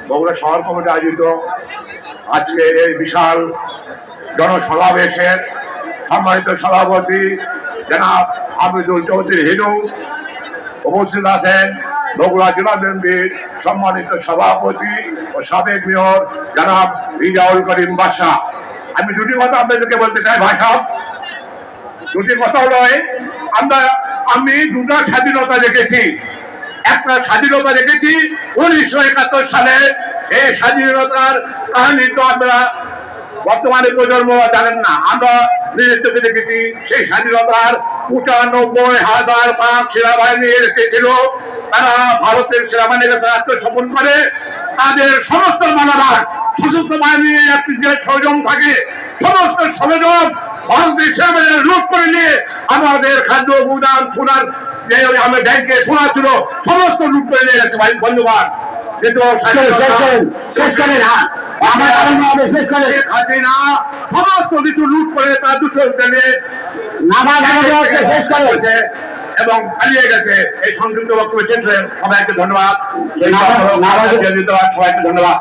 বগুড়া শহর কমিটি আয়োজিত আজকে এই বিশাল জনসমাবেশের সম্মানিত সভাপতি জনাব আমিদুল চৌধুরী হিনু, উপস্থিত আছেন বগুড়া জেলা বিএনপির সম্মানিত সভাপতি ও সাবেক মেয়র জনাব রিজাউল করিম বাদশা। আমি দুটি কথা আপনাদেরকে বলতে চাই ভাই সাহেব, দুটি কথা নয়। আমি দুটা স্বাধীনতা দেখেছি। একটা স্বাধীনতা দেখেছি 1971 সালে। এই স্বাধীনতার কাহিনী তো আপনারা বর্তমানে প্রজন্ম জানেন না। আমরা নিজের চোখে দেখেছি সেই স্বাধীনতার ৯৫,০০০ পাক সেনাবাহিনী এসেছিল। তারা ভারতের সেনাবাহিনীর কাছে আত্মসমর্পণ করে তাদের সমস্ত মালামাল সশস্ত্র বাহিনীর একটি যে সরঞ্জাম থাকে, সমস্ত সরঞ্জাম ভারতের সেনাবাহিনী লুট করে নিয়ে আমাদের খাদ্য গুদাম সোনার আমার ব্যাংকে সোনা ছিল সমস্ত লুট করে নিয়ে যাচ্ছে ভাই বন্ধুবান। কিন্তু সমস্ত কিছু লুট করে তার এবং পালিয়ে গেছে। এই সংযুক্ত বক্তব্য সবাইকে ধন্যবাদ, সবাইকে ধন্যবাদ।